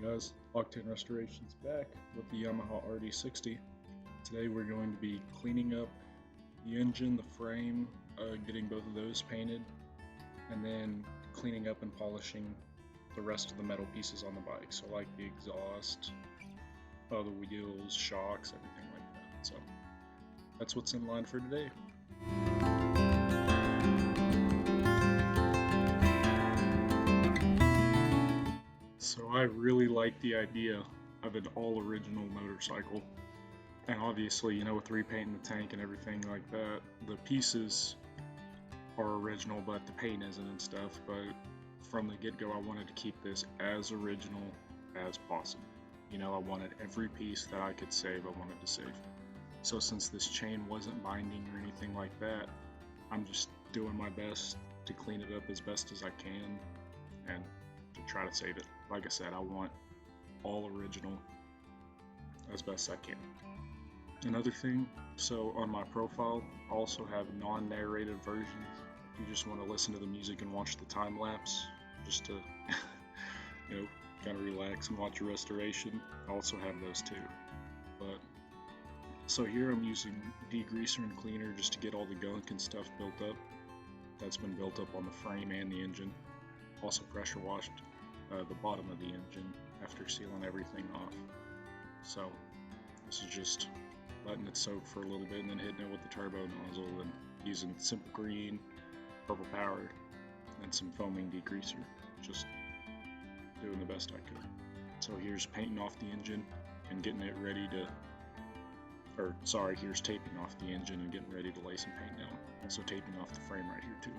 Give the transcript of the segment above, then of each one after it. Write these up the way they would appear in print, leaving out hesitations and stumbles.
guys, Octane Restoration's back with the Yamaha RD60. Today we're going to be cleaning up the engine, the frame, getting both of those painted, and then cleaning up and polishing the rest of the metal pieces on the bike. So like the exhaust, the wheels, shocks, everything like that. So that's what's in line for today. So I really like the idea of an all original motorcycle, and obviously, you know, with repainting the tank and everything like that, the pieces are original but the paint isn't and stuff. But from the get-go, I wanted to keep this as original as possible. You know, I wanted every piece that I could save, I wanted to save. So since this chain wasn't binding or anything like that, I'm just doing my best to clean it up as best as I can and to try to save it. Like I said, I want all original as best I can. Another thing, so on my profile, I also have non-narrated versions. If you just want to listen to the music and watch the time lapse, just to, you know, kind of relax and watch a restoration, I also have those too. But so here I'm using degreaser and cleaner just to get all the gunk and stuff built up that's been built up on the frame and the engine. Also pressure washed the bottom of the engine after sealing everything off. So this is just letting it soak for a little bit and then hitting it with the turbo nozzle and using simple green, purple power, and some foaming degreaser. Just doing the best I could. So here's painting off the engine and getting it ready to, here's taping off the engine and getting ready to lay some paint down. Also taping off the frame right here too.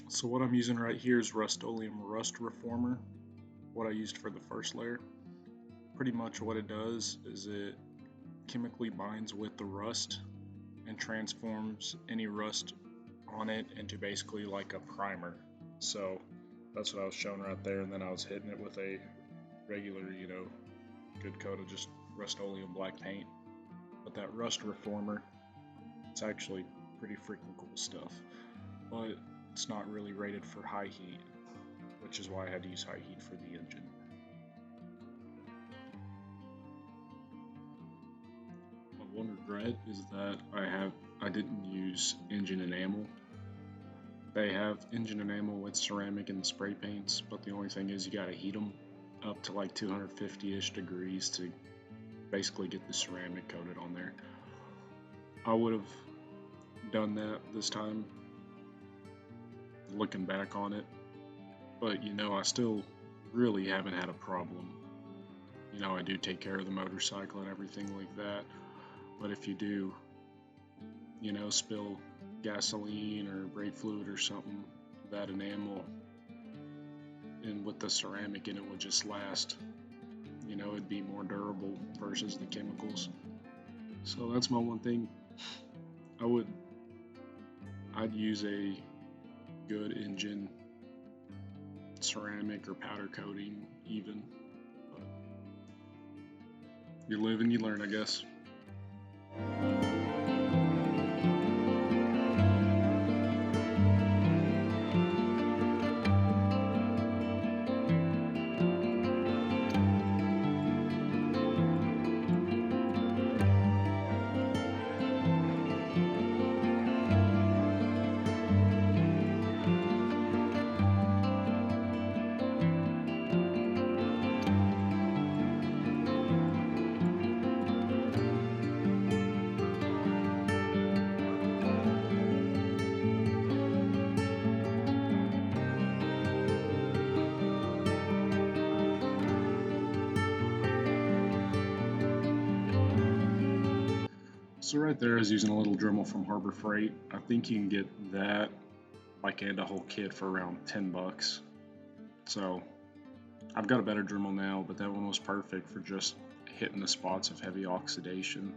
So what I'm using right here is Rust-Oleum Rust Reformer, what I used for the first layer. Pretty much what it does is it chemically binds with the rust and transforms any rust on it into basically like a primer. So that's what I was showing right there, and then I was hitting it with a regular, you know, good coat of just Rust-Oleum black paint. But that Rust Reformer, it's actually pretty freaking cool stuff. But it's not really rated for high heat, which is why I had to use high heat for the engine. My one regret is that I didn't use engine enamel. They have engine enamel with ceramic and spray paints, but the only thing is you gotta heat them up to like 250-ish degrees to basically get the ceramic coated on there. I would have done that this time, looking back on it, but you know, I still really haven't had a problem. You know, I do take care of the motorcycle and everything like that, but if you do, you know, spill gasoline or brake fluid or something, that enamel and with the ceramic in it would just last. You know, it'd be more durable versus the chemicals. So that's my one thing. I'd use a good engine ceramic or powder coating even, but you live and you learn, I guess. So right there I was using a little Dremel from Harbor Freight. I think you can get that, like, and a whole kit for around 10 bucks. So I've got a better Dremel now, but that one was perfect for just hitting the spots of heavy oxidation,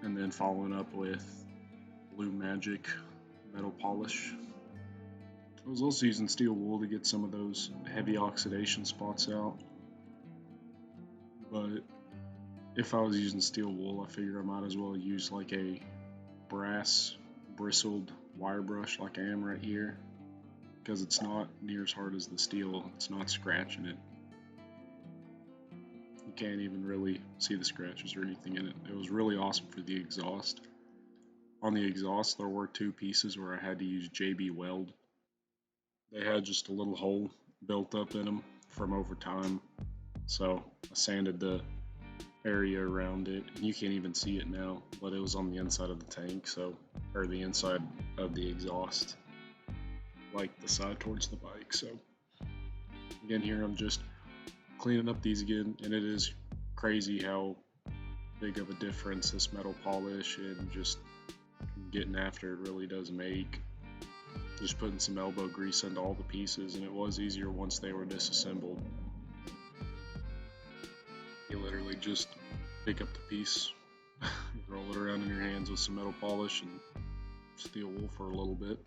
and then following up with Blue Magic metal polish. I was also using steel wool to get some of those heavy oxidation spots out, but if I was using steel wool, I figured I might as well use like a brass bristled wire brush like I am right here, because it's not near as hard as the steel. It's not scratching it. You can't even really see the scratches or anything in it. It was really awesome for the exhaust. On the exhaust, there were two pieces where I had to use JB Weld. They had just a little hole built up in them from over time, so I sanded the area around it. You can't even see it now, but it was on the inside of the tank, or the inside of the exhaust, like the side towards the bike. So again, here I'm just cleaning up these again, and it is crazy how big of a difference this metal polish and just getting after it really does make. Just putting some elbow grease into all the pieces, and it was easier once they were disassembled. You literally just pick up the piece, roll it around in your hands with some metal polish and steel wool for a little bit.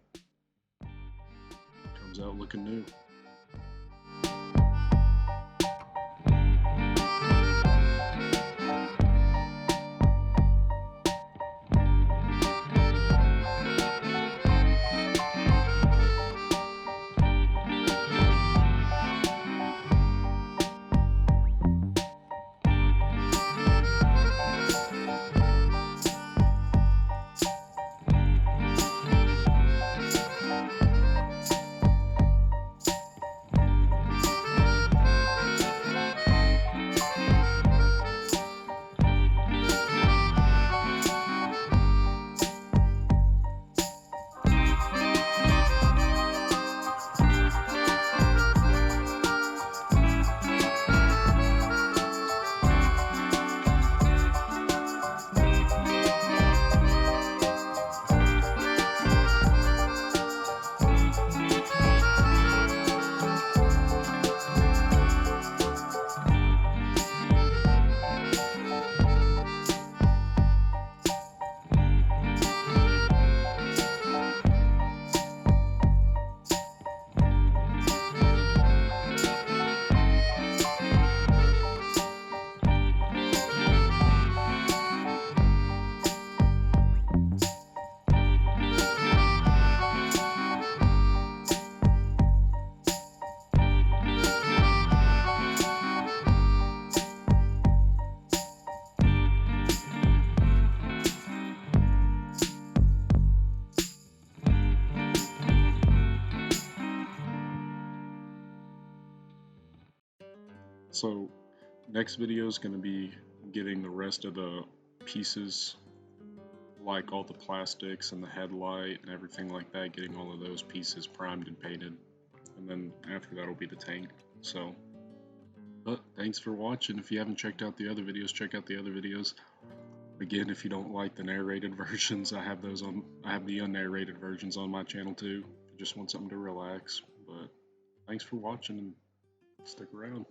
Comes out looking new. So next video is going to be getting the rest of the pieces, like all the plastics and the headlight and everything like that, getting all of those pieces primed and painted, and then after that will be the tank. So, but thanks for watching. If you haven't checked out the other videos, check out the other videos. Again, if you don't like the narrated versions, I have those on. I have the unnarrated versions on my channel too. If you just want something to relax. But thanks for watching and stick around.